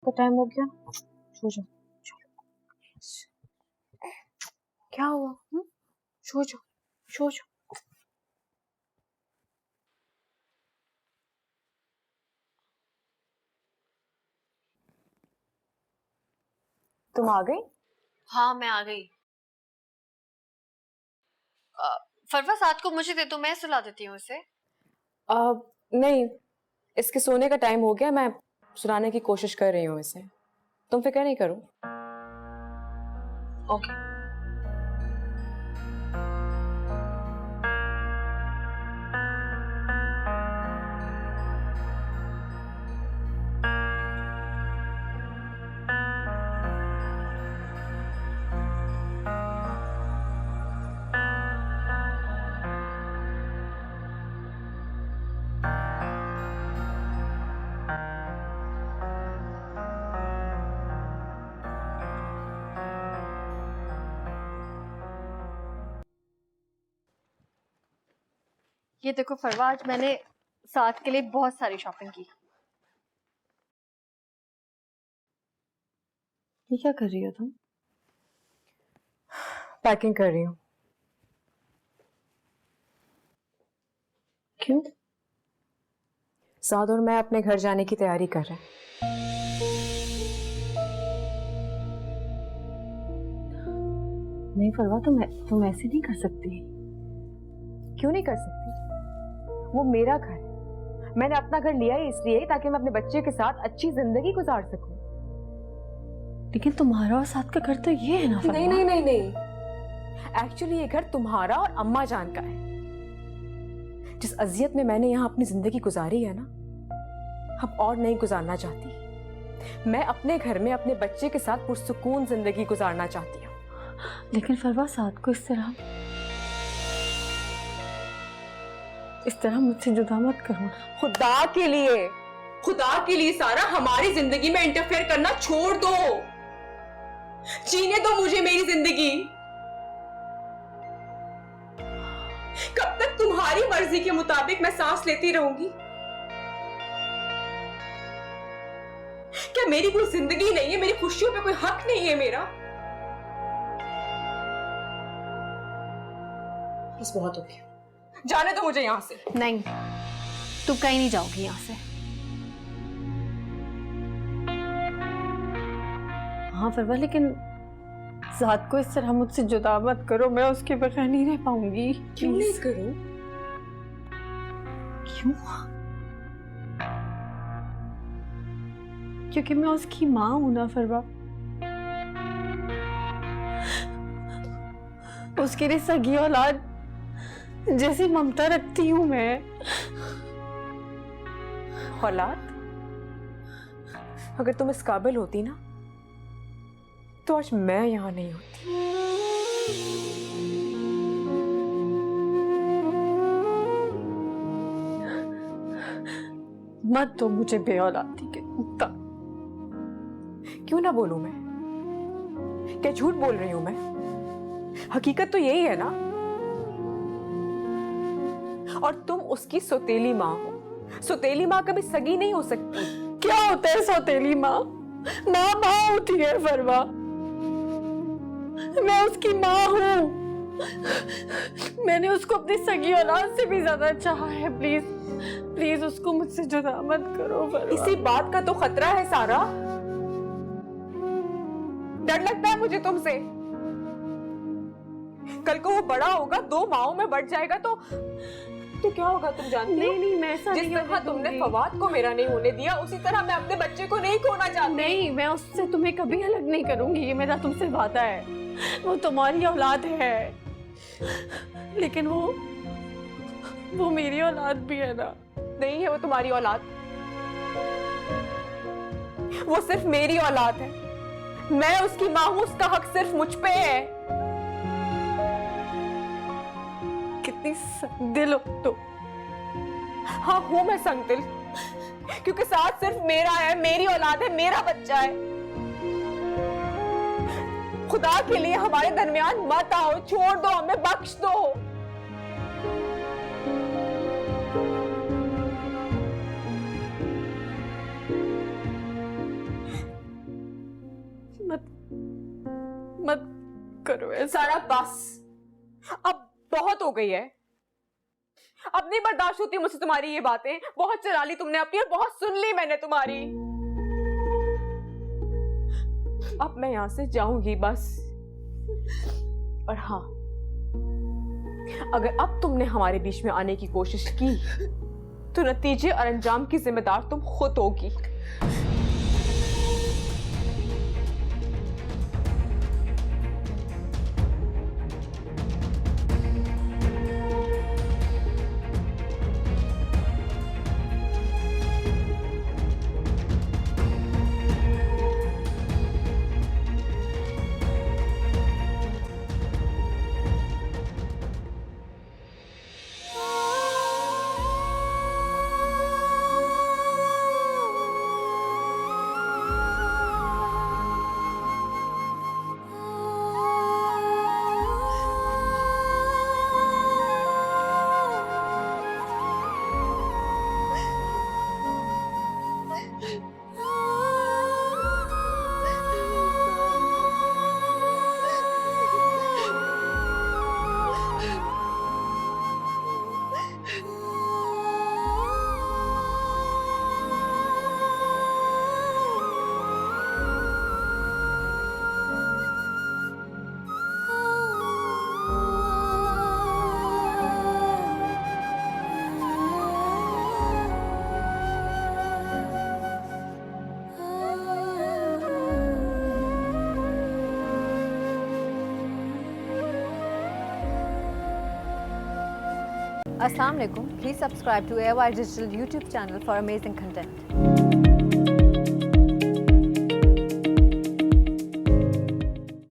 का टाइम हो गया। सो जाओ, क्या हुआ? सो जाओ, सो जाओ। तुम आ गई? हाँ मैं आ गई। फरवा रात को मुझे दे दो, मैं सुला देती हूँ उसे। नहीं, इसके सोने का टाइम हो गया। मैं सुलाने की कोशिश कर रही हूँ इसे। तुम फिक्र नहीं करो। ओके। ये देखो फरवा, आज मैंने साथ के लिए बहुत सारी शॉपिंग की। ये क्या कर रही हो तुम? पैकिंग कर रही हूँ। क्यों? साद और मैं अपने घर जाने की तैयारी कर रहे हैं। नहीं फरवा, तुम ऐसे नहीं कर सकती। क्यों नहीं कर सकती? वो मेरा घर है। मैंने अपना घर लिया ही इसलिए ताकि मैं अपने बच्चे के साथ अच्छी जिंदगी गुजार सकूं। लेकिन तुम्हारा और साथ का घर तो ये है ना फरवा? नहीं नहीं नहीं नहीं, एक्चुअली ये घर तुम्हारा और अम्मा जान का है। जिस अजियत में मैंने यहाँ अपनी जिंदगी गुजारी है ना, अब और नहीं गुजारना चाहती। मैं अपने घर में अपने बच्चे के साथ पुरसुकून जिंदगी गुजारना चाहती हूँ। लेकिन फरवा, साथ को इस तरह मुझसे जुदा मत करो। खुदा के लिए सारा, हमारी जिंदगी में इंटरफेयर करना छोड़ दो। जीने दो मुझे मेरी जिंदगी। कब तक तुम्हारी मर्जी के मुताबिक मैं सांस लेती रहूंगी? क्या मेरी कोई जिंदगी नहीं है? मेरी खुशियों पे कोई हक नहीं है मेरा? बस बहुत हो गया, जाने दो मुझे यहां से। नहीं, तुम कहीं नहीं जाओगी यहाँ से। हाँ फरवा, लेकिन साथ को इस तरह मुझसे जुदा मत करो। मैं उसके बगैर नहीं रह पाऊंगी। क्यों नहीं करूं? क्यों? क्योंकि मैं उसकी माँ हूं ना फरवा। उसके लिए सगी औलाद जैसी ममता रखती हूँ मैं। औलाद? अगर तुम इस काबिल होती ना, तो आज मैं यहां नहीं होती। मत दो मुझे बेऔलादी के मुक्ता। क्यों ना बोलूं मैं? क्या झूठ बोल रही हूं मैं? हकीकत तो यही है ना। और तुम उसकी सौतेली माँ हो। सौतेली माँ कभी सगी नहीं हो सकती। क्या होता है सौतेली माँ? माँ माँ होती है फरवा। मैं उसकी माँ हूँ। मैंने उसको अपनी सगी औलाद से भी ज्यादा चाहा है। प्लीज प्लीज उसको मुझसे जुदा मत करो फरवा। इसी बात का तो खतरा है सारा। डर लगता है मुझे तुमसे। कल को वो बड़ा होगा, 2 माओं में बढ़ जाएगा तो क्या होगा तुम जानती हो? नहीं, मैं ऐसा जिस नहीं तरह तुमने फवाद को मेरा नहीं होने दिया, उसी तरह मैं अपने बच्चे को नहीं खोना चाहती। नहीं, मैं उससे तुम्हें कभी अलग नहीं करूंगी। ये मेरा तुमसे वादा है। वो तुम्हारी औलाद है, लेकिन वो मेरी औलाद भी है ना। नहीं है वो तुम्हारी औलाद, वो सिर्फ मेरी औलाद है। मैं उसकी माँ हूं, उसका हक सिर्फ मुझ पे है। कितनी दिल हो तो। हाँ हूं मैं संगदिल, क्योंकि साथ सिर्फ मेरा है, मेरी औलाद है, मेरा बच्चा है। खुदा के लिए हमारे दरमियान मत आओ, छोड़ दो हमें, बख्श दो। मत करो ऐसा। सारा बस, अब बहुत हो गई है। अब नहीं बर्दाश्त होती मुझसे तुम्हारी ये बातें। बहुत चला ली तुमने अपनी और बहुत सुन ली मैंने तुम्हारी। अब मैं यहां से जाऊंगी बस। और हाँ, अगर अब तुमने हमारे बीच में आने की कोशिश की तो नतीजे और अंजाम की जिम्मेदार तुम खुद होगी। Assalamu alaikum. Please subscribe to AOI Digital YouTube channel for amazing content.